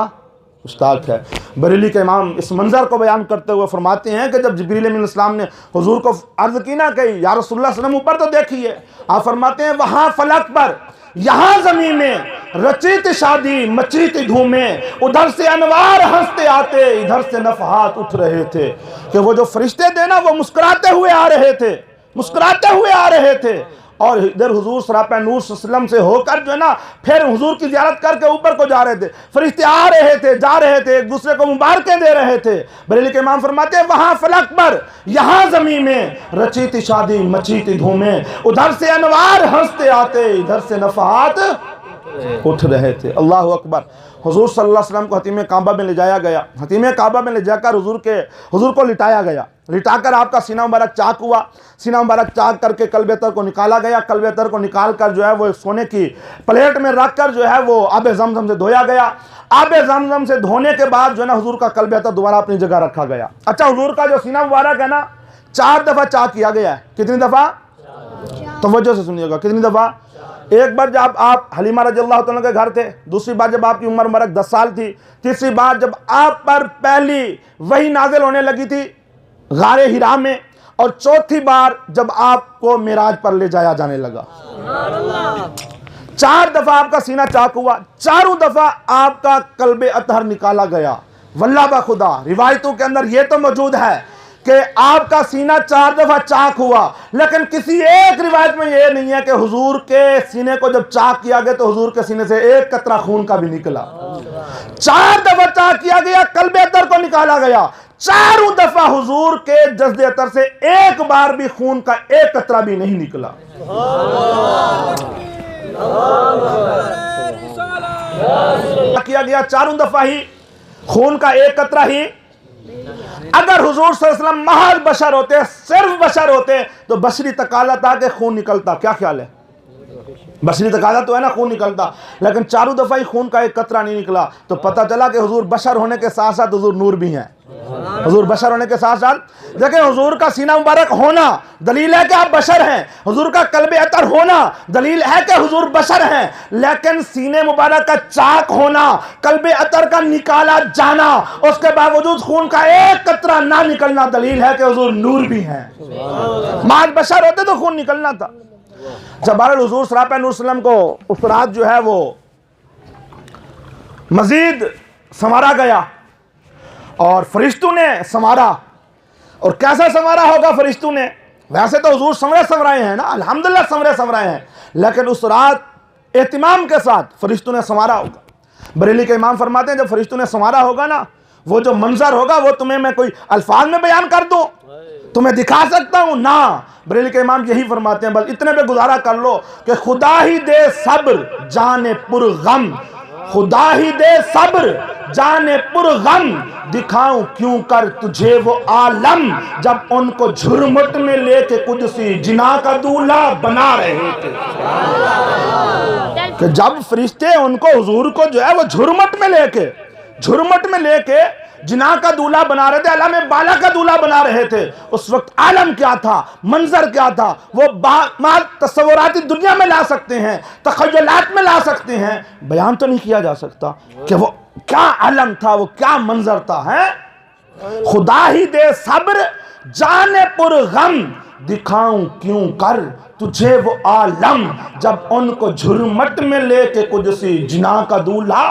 मुश्ताक है। बरेली के इमाम इस मंजर को बयान करते हुए फरमाते हैं कि जब जिब्रील अमीन अलैहिस्सलाम ने हुजूर को अर्ज की ना कि या रसूलुल्लाह सल्लल्लाहु अलैहि वसल्लम ऊपर तो देखिए, आप फरमाते हैं वहाँ फलक पर, यहाँ ज़मीन में रची थी शादी, मची थी धूमें, उधर से अनवार हंसते आते, इधर से नफहात उठ रहे थे। कि वो जो फरिश्ते थे ना वो मुस्कुराते हुए आ रहे थे, और इधर हुजूर सरापा नूर सल्लम से होकर जो है ना फिर हुजूर की ज़ियारत करके ऊपर को जा रहे थे। फरिश्ते आ रहे थे, जा रहे थे, एक दूसरे को मुबारकें दे रहे थे। बरेली के इमाम फरमाते हैं वहाँ फलक पर, यहाँ ज़मीन में रची थी शादी, मची थी धूमें, उधर से अनवार हंसते आते, इधर से नफहात उठ रहे थे। अल्लाह अकबर। हुजूर सल्लल्लाहु अलैहि वसल्लम को हतीम काबा में ले जाया गया। हतीम काबा में ले जाकर हुजूर को लिटाया गया। लिटाकर आपका सीना मुबारक चाक हुआ। सीना मुबारक चाक करके कल्बेतर को निकाला गया। कल्बेतर को निकाल कर जो है वो सोने की प्लेट में रख कर जो है वो आबे ज़मज़म से धोया गया। आबे ज़मज़म से धोने के बाद जो है ना हुजूर का कल्बेतर दोबारा अपनी जगह रखा गया। अच्छा, हुजूर का जो सीना मुबारक है ना 4 दफ़ा चाक किया गया है। कितनी दफ़ा? तवज्जो से सुनिएगा, कितनी दफ़ा? एक बार जब आप हलीमा रज़ियल्लाहु तआला के घर थे, दूसरी बार जब आपकी उम्र मुबारक 10 साल थी, तीसरी बार जब आप पर पहली वही नाजिल होने लगी थी गारे हिरा में, और चौथी बार जब आपको मिराज पर ले जाया जाने लगा। 4 दफ़ा आपका सीना चाक हुआ, चारों दफ़ा आपका कल्बे अतहर निकाला गया। वल्लाह बा खुदा, रिवायतों के अंदर यह तो मौजूद है कि आपका सीना 4 दफ़ा चाक हुआ, लेकिन किसी एक रिवायत में यह नहीं है कि हुजूर के सीने को जब चाक किया गया तो हुजूर के सीने से एक कतरा खून का भी निकला। 4 दफ़ा चाक किया गया, कल्बे अतर को निकाला गया। चारों दफ़ा हुजूर के जज्बे अतर से एक बार भी खून का एक कतरा भी नहीं निकला। किया गया चारों दफ़ा ही, खून का एक कतरा ही। अगर हुजूर सल्लल्लाहु अलैहि वसल्लम महज बशर होते, सिर्फ बशर होते, तो बशरी तकाला था कि खून निकलता। क्या ख्याल है? बशरी तकाला तो है ना, खून निकलता, लेकिन चारों दफा ही खून का एक कतरा नहीं निकला। तो पता चला कि हुजूर बशर होने के साथ साथ हुजूर नूर भी हैं। हुजूर बशर होने के साथ साथ देखिए हुजूर का सीना मुबारक होना दलील है कि आप बशर हैं, हुजूर का कल्बे अतर होना दलील है कि हुजूर बशर हैं, लेकिन सीने मुबारक का चाक होना, कल्बे अतर का निकाला जाना, उसके बावजूद खून का एक कतरा ना निकलना दलील है कि हुजूर नूर भी हैं। माज बशर होते तो खून निकलना था। जब हुजूर सल्लल्लाहु अलैहि वसल्लम को उस रात जो है वो मजीद संवारा गया और फरिश्तों ने संवारा, और कैसा संवारा होगा फरिश्तों ने? वैसे तो हुजूर संवराए हैं ना, अल्हम्दुलिल्लाह संवराए हैं, लेकिन उस रात एहतिमाम के साथ फरिश्तों ने संवारा होगा। बरेली के इमाम फरमाते हैं जब फरिश्तों ने संवारा होगा ना, वो जो मंजर होगा वो तुम्हें मैं कोई अल्फाज में बयान कर दूं, तुम्हें दिखा सकता हूं ना। बरेली के इमाम यही फरमाते हैं, बस इतने पे गुजारा कर लो कि खुदा ही दे सब्र जाने पुरगम, खुदा ही दे सब्र जाने पुरगम, दिखाऊं क्यों कर तुझे वो आलम, जब उनको झुरमुट में लेके कुदसी जिना का दूल्हा बना रहे थे। कि जब फरिश्ते उनको हुजूर को जो है वो झुरमुट में लेके जिना का दूल्हा बना रहे थे, आलम में बाला का दूल्हा बना रहे थे, उस वक्त आलम क्या था, मंजर क्या था, वो तस्वुराती दुनिया में ला सकते हैं, तखय्युलात में ला सकते हैं, बयान तो नहीं किया जा सकता कि वो क्या आलम था, वो क्या मंजर था। है खुदा ही दे सब्र जाने पुरगम, दिखाऊं क्यों कर तुझे वो आलम, जब उनको झुरमट में लेके कुदसी जिना का दूल्हा।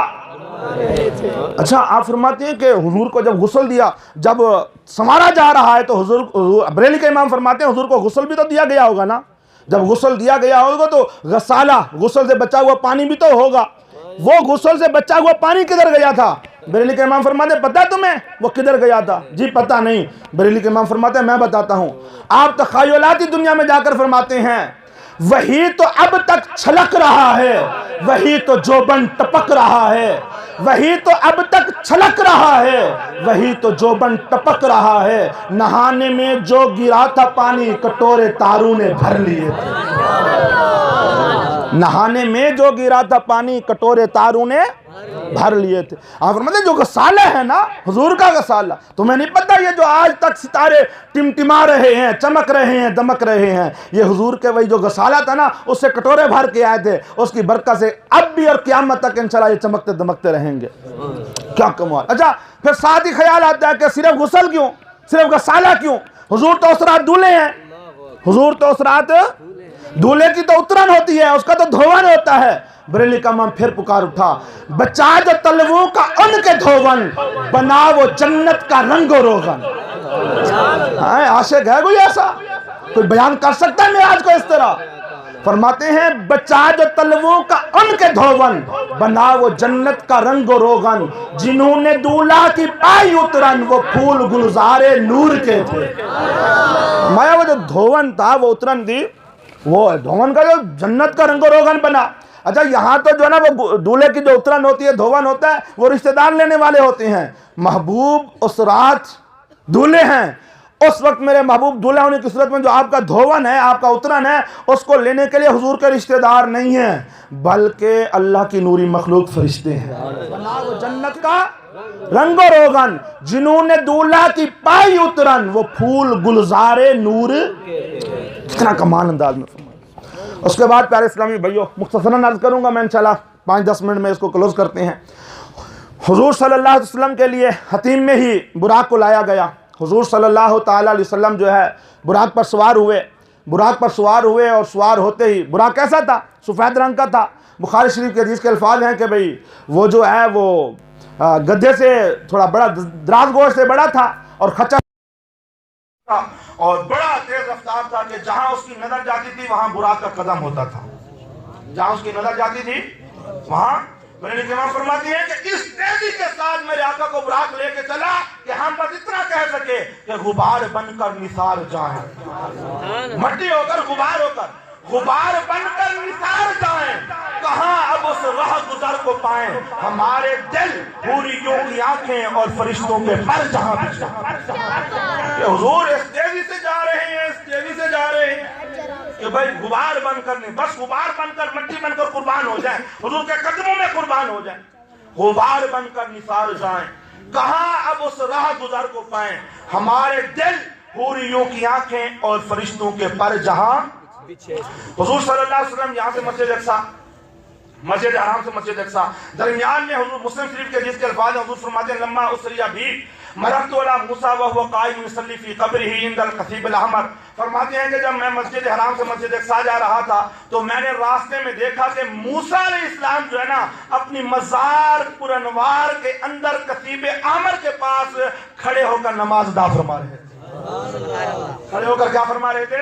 अच्छा, आप फरमाते हैं कि हुजूर को जब गुस्ल दिया, जब संवारा जा रहा है तो हुजूर बरेली के इमाम फरमाते हैं हुजूर को गुस्ल भी तो दिया गया होगा ना। जब गुस्ल दिया गया होगा तो गसाला, गुस्ल से बचा हुआ पानी भी तो होगा। वो गुस्ल से बचा हुआ पानी किधर गया था? बरेली के इमाम फरमाते हैं पता तुम्हें वो किधर गया था? जी पता नहीं। बरेली के इमाम फरमाते हैं मैं बताता हूं। आप तखय्युलाती दुनिया में जाकर फरमाते हैं वही तो अब तक छलक रहा है, वही तो जोबन टपक रहा है, वही तो अब तक छलक रहा है, वही तो जोबन टपक रहा है, नहाने में जो गिरा था पानी कटोरे तारू ने भर लिए थे। नहाने में जो गिरा था पानी कटोरे तारू ने भर लिए थे। आप मतलब जो गसाला है ना, हुजूर का गसाला, तुम्हें नहीं पता ये जो आज तक सितारे टिमटिमा रहे हैं, चमक रहे हैं, दमक रहे हैं, ये हुजूर के वही जो गसाला था ना, उससे कटोरे भर के आए थे, उसकी बरकत से अब भी और क़यामत तक इंशाल्लाह ये चमकते दमकते रहेंगे। क्या कमाल। अच्छा, फिर साथ ही ख्याल आता है कि सिर्फ गुसल क्यों, सिर्फ गसाला क्यों? हुजूर तो उस रात दूल्हे हैं, हुजूर तो उस रात दूल्हे की तो उतरन होती है, उसका तो धोवन होता है। बरेली का इमाम फिर पुकार उठा, बचा जो तलवों का उनके धोवन, बना वो जन्नत का रंगो रोगन। आशिक है कोई ऐसा, कोई बयान कर सकता है मेराज को इस तरह? फरमाते हैं बचा जो तलवों का उनके धोवन, बना वो जन्नत का रंगो रोगन, जिन्होंने दूल्हा की पाई उतरन, वो फूल गुलजारे नूर के थे। माया वो जो धोवन था, वो उतरन थी, वो धोवन का जो जन्नत का रंगो रोगन बना। अच्छा, यहाँ तो जो है ना वो दूल्हे की जो उतरन होती है, धोवन होता है, वो रिश्तेदार लेने वाले होते हैं। महबूब उस रात दूल्हे हैं, उस वक्त मेरे महबूब दूल्हा होने की सूरत में जो आपका धोवन है, आपका उतरन है, उसको लेने के लिए हुजूर के रिश्तेदार नहीं है, बल्कि अल्लाह की नूरी मखलूक फरिश्ते हैं। वो जन्नत का रंगो रोगन, जिन्होंने दूल्हा की पाई उतरन, वो फूल गुलजारे नूर। कितना कमाल अंदाज में। उसके बाद प्यारे इस्लामी भाइयों, मुख्तसरन अर्ज करूंगा मैं इंशाल्लाह, 5-10 मिनट में इसको क्लोज करते हैं। हुजूर सल्लल्लाहु अलैहि वसल्लम के लिए हतीम में ही बुराक को लाया गया। हुजूर सल्लल्लाहु ताला अलैहि वसल्लम जो है बुराक पर सवार हुए और सवार होते ही बुराक कैसा था? सफ़ेद रंग का था। बुखारी शरीफ के हदीस के अल्फाज हैं कि भाई वो जो है वो गद्दे से थोड़ा बड़ा, दराज गोश से बड़ा था और खच्चर और बड़ा तेज रफ्तार था कि जहां उसकी नजर जाती थी वहां बुराक का कदम होता था। जहां उसकी नजर जाती थी वहां मैंने इमाम फरमाती है कि इस तेजी के साथ मेरे आका को बुराक लेके चला कि हम बस इतना कह सके कि गुबार बनकर निसार जाए, मट्टी होकर गुबार बनकर निसार जाए, कहां अब उस राह गुजर को पाए, हमारे दिल हूरियों की आंखें और फरिश्तों के पर जहां हुजूर इस तेजी से जा रहे हैं कि भाई गुबार बनकर नहीं, बस गुबार बनकर, मट्टी बनकर कुर्बान हो जाए, हुजूर के कदमों में कुर्बान हो जाए, गुबार बनकर निसार जाएं, कहां अब उस राह गुजर को पाए, हमारे दिल हूरियों की आंखें और फरिश्तों के पर जहां। हुजूर सल्लल्लाहु अलैहि वसल्लम यहाँ से मस्जिद अक्सा, मस्जिद हराम से मस्जिद अक्सा, दरमियान में हुजूर मुस्लिम शरीफ के जिसके अल्फाज हुजूर फरमाते हैं लम्मा उसरिया भी मरतु अला मूसा व हुवा काइम युसल्ली फी क़ब्रिही इंदल क़सीब अल अहमर। फरमाते हैं कि जब मैं मस्जिद हराम से मस्जिद अक्सा जा रहा था तो मैंने रास्ते में देखा कि मूसा अलैहिस्सलाम जो है ना अपनी मज़ार पुरनवार के अंदर क़सीब अहमर के पास खड़े होकर नमाज अदा फरमा रहे थे। खड़े होकर क्या फरमा रहे थे?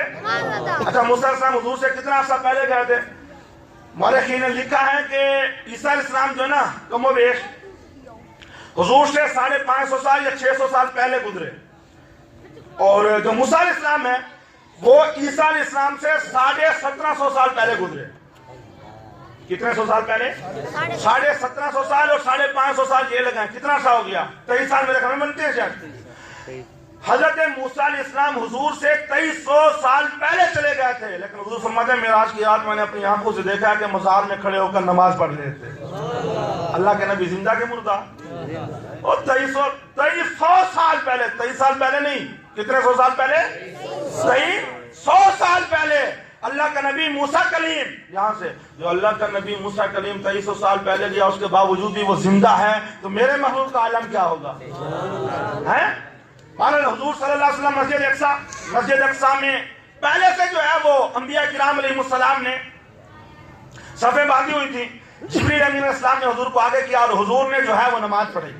अच्छा, मूसा अलैहिस्सलाम हुजूर से कितना अर्सा पहले गए थे? मौलवी ने लिखा है कि ईसा अलैहिस्सलाम जो है ना कमोबेश हुजूर से 550 साल या 600 साल पहले गुजरे, और जो मूसा अलैहिस्सलाम है वो ईसा अलैहिस्सलाम से 1750 साल पहले गुजरे। कितने सौ साल पहले? 1750 साल, और 550 साल ये लगाए, कितना सा हो गया? 23 साल मेरे घर में बनते हैं शायद। हजरत मूसा अलैहिस्सलाम हुजूर से 2300 साल पहले चले गए थे, लेकिन हुजूर फरमाते हैं मेराज की रात मैंने अपनी आंखों से देखा कि मज़ार में खड़े होकर नमाज पढ़ रहे थे। अल्लाह के नबी जिंदा के मुर्दा, और 2300 साल पहले, 23 साल पहले नहीं, कितने 100 साल पहले? 2300 साल पहले अल्लाह का नबी मूसा कलीम, यहाँ से जो अल्लाह का नबी मूसा कलीम 2300 साल पहले गया, उसके बावजूद भी वो जिंदा है, तो मेरे महबूब का आलम क्या होगा? है हुजूर सल्लल्लाहु अलैहि वसल्लम मस्जिद अक्सा में पहले से जो है वो अंबिया किराम अलैहिस्सलाम ने सफ़े बांधी हुई थी। जिब्रील अलैहिस्सलाम ने हुजूर को आगे किया और हुजूर ने जो है वो नमाज पढ़ी,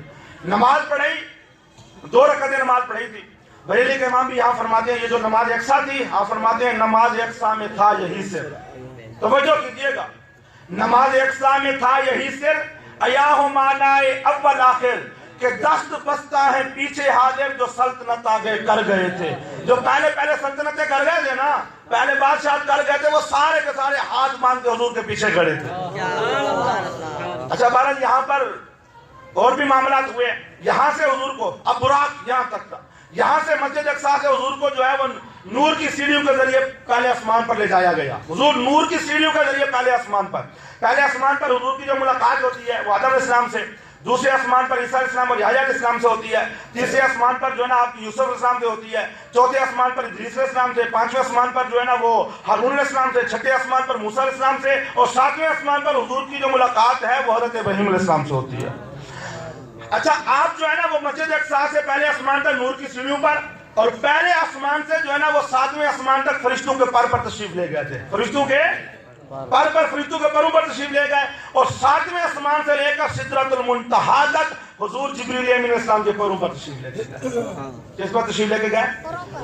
2 रकातें नमाज पढ़ी थी। बरेली के इमाम भी यहाँ फरमाते हैं ये जो नमाज अक्सा थी, यहाँ फरमाते हैं नमाज अक्सा में था यही सिर। तवज्जो कीजिएगा, नमाज अक्सा में था यही सिर, अयाहु मानाए अव्वल आखिर के दस्त बस्ता है पीछे हाजिर जो सल्तनत आगे कर गए थे। जो पहले सल्तनतें कर गए थे ना, पहले बादशाह कर गए थे, वो सारे के सारे हाथ बांध के हुजूर के पीछे खड़े थे। अच्छा, बहरहाल यहाँ पर और भी मामला हुए। यहाँ से हुजूर को अब बुराक यहाँ तक था, यहाँ से मस्जिद अक्सा से हुजूर को जो है वो नूर की सीढ़ियों के जरिए पहले आसमान पर ले जाया गया। हुजूर नूर की सीढ़ियों के जरिए पहले आसमान पर हुजूर की जो मुलाकात होती है वो आदम अलैहिस्सलाम से, दूसरे आसमान पर ईसा अलैहिस्सलाम और याह्या अलैहिस्सलाम से होती है, तीसरे आसमान पर जो है ना आपकी यूसुफ अलैहिस्सलाम से होती है, चौथे आसमान पर इदरीस अलैहिस्सलाम से, पांचवें आसमान पर जो है ना वो हारून अलैहिस्सलाम से, छठे आसमान पर मूसा अलैहिस्सलाम से, और सातवें आसमान पर हुजूर की जो मुलाकात है वो हजरत इब्राहीम अलैहिस्सलाम से होती है। अच्छा, आप जो है ना वो मस्जिद अक्सा से पहले आसमान तक नूर की सीढ़ियों पर, और पहले आसमान से जो है ना वो 7वें आसमान तक फरिश्तों के पर तशरीफ ले गए थे। फरिश्तों के परों पर तशरीफ ले गए, और 7वें आसमान से लेकर सिदरतुल मुंतहा तक हुजूर जिब्रील अलैहिस्सलाम के पैरों पर तशरीफ लेके गए। किस पर तशरीफ लेके गए?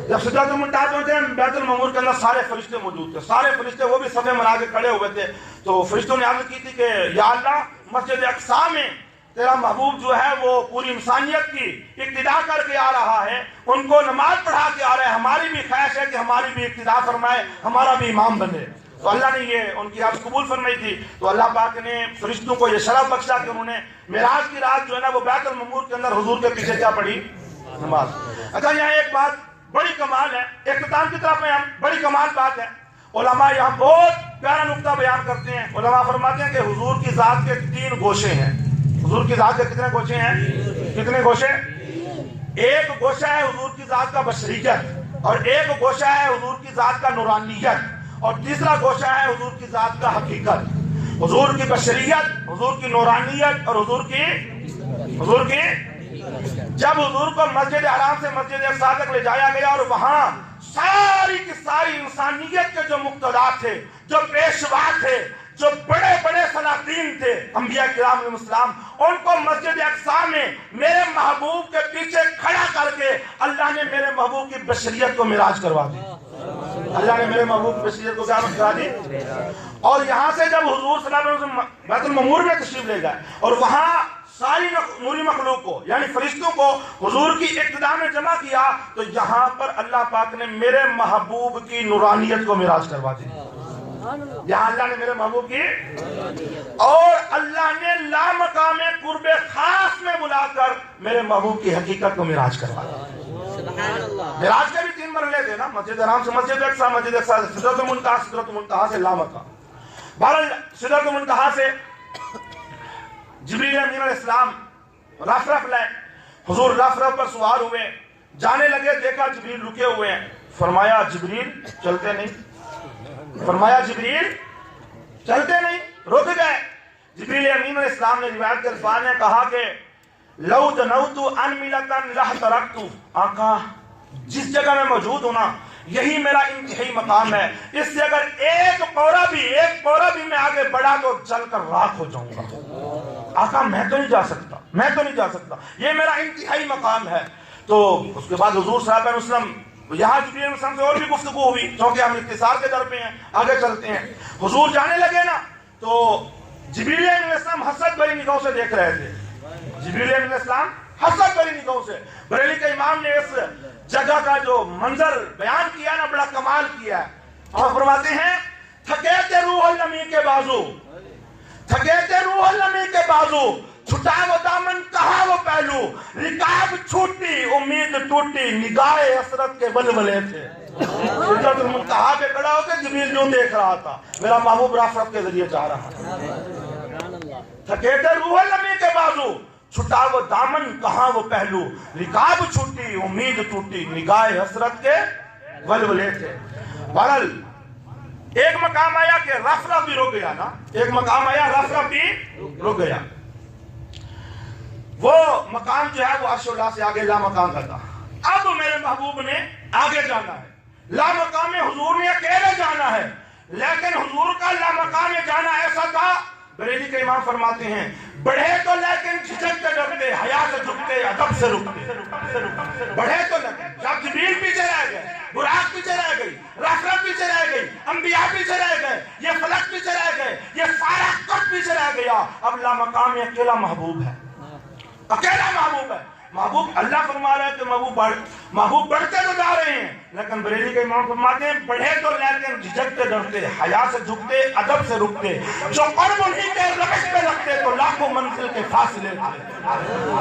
जब सिदरतुल मुंतहा पहुंचे, बैतुल ममूर के अंदर सारे फरिश्ते मौजूद थे, सारे फरिश्ते वो भी सफे बना के खड़े हुए थे। तो फरिश्तों ने अर्ज की थी कि या अल्लाह, मस्जिद अक्सा में तेरा महबूब जो है वो पूरी इंसानियत की इक्तिदा करके आ रहा है, उनको नमाज पढ़ा के आ रहा है, हमारी भी ख्वाहिश है कि हमारी भी इक्तिदा फरमाए, हमारा भी इमाम बने। तो अल्लाह ने ये उनकी अर्ज कबूल फरमाई थी। तो अल्लाह पाक ने फरिश्तों को ये शरफ बख्शा कि उन्होंने मेराज की रात जो है ना वो बैतुल ममूर के अंदर हुजूर के पीछे क्या पढ़ी? नमाज। अच्छा, यहाँ एक बात बड़ी कमाल है, इख्तिताम की तरफ में हम, बड़ी कमाल बात है। उलमा यहाँ बहुत प्यारा नुक्ता बयान करते हैं। उलमा फरमाते हैं कि हुजूर की जात के 3 गोशे हैं। हुजूर की जात के कितने गोशे हैं? कितने गोशे? एक गोशा है हुजूर की जात का बशरियत, और एक गोशा है हुजूर की जात का नूरानियत, और तीसरा गोशा है हुजूर की जात का हकीकत। हुजूर की बशरियत, हुजूर की नूरानियत, और हुजूर की जब हुजूर को मस्जिद हराम से मस्जिद अक्सा तक ले जाया गया, और वहां सारी की सारी इंसानियत के जो मुक्तदा थे, जो पेशवा थे, जो बड़े बड़े सलातीन थे अंबिया किराम अलैहिस्सलाम, उनको मस्जिद अक्सा में मेरे महबूब के पीछे खड़ा करके अल्लाह ने मेरे महबूब की बशरियत को मिराज करवा दी। अल्लाह ने मेरे महबूब की बशरियत को क्या करा दी। और यहाँ से जब हुजूर सल्लल्लाहु अलैहि वसल्लम बैतुल ममूर में तशरीफ ले गए, और वहां सारी नूरी मखलूक को यानी फरिश्तों को हुजूर की इक्तिदा में जमा किया, तो यहाँ पर अल्लाह पाक ने मेरे महबूब की नूरानियत को मिराज करवा दी। यहाँ अल्लाह ने मेरे महबूब की, और अल्लाह ने लामकाम कुर्बे खास में बुलाकर मेरे महबूब की हकीकत को मिराज करवा दिया। मिराज के भी 3 मरहले थे ना, मस्जिद हराम से मस्जिद अक्सा, मस्जिद अक्सा से सिदरतुल मुंतहा, सिदरतुल मुंतहा से लामकाम। बहरहाल सिदरतुल मुंतहा से जिब्रील अलैहिस्सलाम रफ लाए, हुजूर रफ पर सवार हुए, जाने लगे, देखा जिब्रील रुके हुए हैं। फरमाया जिब्रील चलते नहीं, फरमाया जिब्रील चलते नहीं, रुक गए। जिब्रील अमीन अलैहिस्सलाम ने रिवायत के अल्फाज में कहा कि लौ दनौतु अन मिलतन लह तरक्तु, आका जिस जगह मैं मौजूद हूं ना यही मेरा इंतहाई मकाम है, इससे अगर एक पौरा भी मैं आगे बढ़ा तो जलकर राख हो जाऊंगा। आका मैं तो नहीं जा सकता, मैं तो नहीं जा सकता, ये मेरा इंतहाई मकाम है। तो उसके बाद हुजूर सल्लल्लाहु अलैहि वसल्लम यहाँ जिब्रील अलैहिस्सलाम से और भी गुफ्तगू हुई, क्योंकि हम इख्तिसार के दर पे हैं, आगे चलते हैं। हुजूर जाने लगे ना तो जिब्रील अलैहिस्सलाम हसरत भरी निगाहों से देख रहे थे। जिब्रील अलैहिस्सलाम हसरत भरी निगाहों से, बरेली के इमाम ने इस जगह का जो मंजर बयान किया ना, बड़ा कमाल किया है। और फरमाते हैं थके थे रूहुल नमी के बाजू, थके थे रूहुल नमी के बाजू, छुटा वो दामन कहा वो पहलू, रिकाब छूटी उम्मीद टूटी, निगाहे हसरत के बलबले थे। सिदरतुल मुंतहा पे खड़ा होकर जिब्रील यूं देख रहा था, मेरा महबूब राफत के जरिए जा रहा है। थके थे रूहुल नमी के बाजू, छुटा वो दामन कहा वो पहलू, रिकाब छूटी उम्मीद टूटी, निगाहे हसरत के बलबले थे। बहरहाल एक मकाम आया कि रफ भी रुक गया ना, एक मकाम आया रफ भी रुक गया। वो मकाम जो है वो अर्श-उल्लाह से आगे ला मकाम था। अब मेरे महबूब ने आगे जाना है, ला मकाम में हुजूर ने अकेले जाना है, लेकिन हुजूर का ला मकाम में जाना ऐसा था, बरेली के इमाम फरमाते हैं बढ़े तो लेकिन झिझकते डरते, हया से झुकते, अदब से रुकते। बढ़े तो लेकिन जब जिब्रील पीछे रह गए, बुराक पीछे रह गई, रफ़रत पीछे रह गई, अंबिया पीछे रह गए, ये फलक पीछे रह गए, ये सारा कट पीछे रह गया। अब ला मकाम में अकेला महबूब है, अकेला महबूब है। महबूब अल्लाह फरमा रहा है कि महबूब बढ़ते तो जा रहे हैं, लेकिन बरेली के इमाम फरमाते हैं बढ़े तो लेकिन झिझकते डरते, हया से झुकते, अदब से रुकते, जो कर्म उन्हीं के रकश पे रखते तो लाखों मंजिल के फासले थे।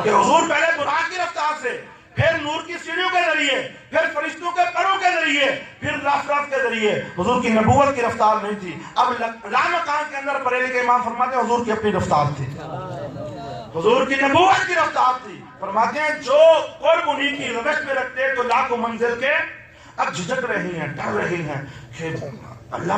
कि हुजूर पहले बुराक की रफ्तार से, फिर नूर की सीढ़ियों के जरिए, फिर फरिश्तों के परों के जरिए, फिर रफ़रत के जरिए, हुजूर की नबूवत की रफ्तार नहीं थी। अब ला मकाम के अंदर बरेली के इमाम फरमाते हैं हुजूर की अपनी रफ्तार थी, हुजूर की नबूवत की रफ्तार थी। फरमाते हैं जो कुर्ब उन्हीं की रवश में रखते तो लाखों मंजिल के अब झिझक रही हैं, डर रही हैं कि अल्लाह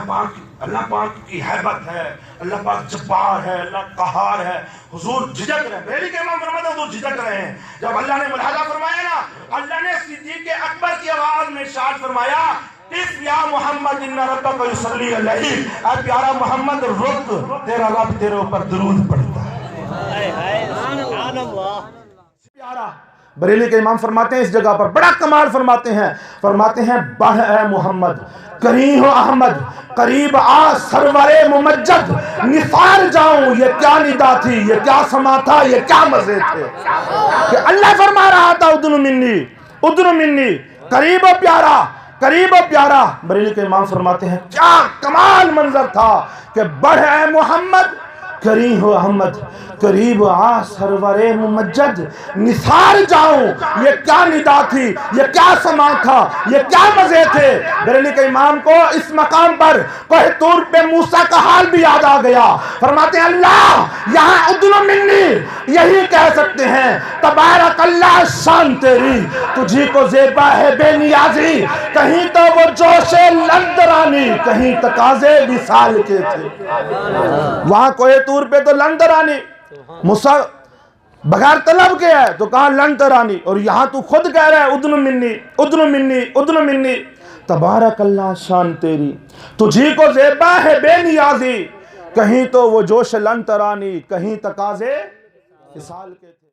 पाक की हैबत है, अल्लाह पाक जब्बार है, अल्लाह कहार है। हुजूर झिझक रहे हैं, बरेली के इमाम फरमाते हैं हुजूर झिझक रहे हैं। जब अल्लाह ने मुलाहजा फरमाया ना, अल्लाह ने सिद्दीक़ अकबर की आवाज में इरशाद फरमाया या मोहम्मद इन्ना रब्बका युसल्ली अलैहिक, ऐ प्यारा मोहम्मद रुक, तेरा रब तेरे ऊपर दुरूद पढ़ता है। प्यारा बरेली के इमाम फरमाते हैं इस जगह पर बड़ा कमाल फरमाते हैं बढ़ है मोहम्मद करीं हो अहमद, करीब आ सरवरे मुमज्जद, निसार जाऊं ये क्या निदा थी, ये क्या समा था, ये क्या मजे थे। कि अल्लाह फरमा रहा था उदनु मिन्नी करीब प्यारा, करीब प्यारा। बरेली के इमाम फरमाते हैं क्या कमाल मंजर था कि बढ़ है मोहम्मद करीं हो अहमद, करीब आ सरवरे मुमज्जद, निसार जाऊं ये क्या निदा थी, ये क्या समा था, ये क्या मजे थे। बरेली के इमाम को इस मकाम पर कोह तूर पे मूसा का हाल भी याद आ गया। फरमाते हैं अल्लाह यहाँ उदनु मिन्नी यही कह सकते हैं, तबारक अल्लाह शान तेरी, तुझी को ज़ेबा है बेनियाजी, कहीं तो वो जोशे लंदरानी, कहीं तकाजे विसाल के थे। वहां कोह तूर पे तो लंदरानी, मूसा बगैर तलब के है तो कहा लन तरानी, और यहां तू खुद कह रहा है उदनु मिन्नी। तबारक अल्लाह शान तेरी, तुझी को ज़ेबा है बेनियाजी, कहीं तो वो जोश लन तरानी, कहीं तकाजे विसाल के थे।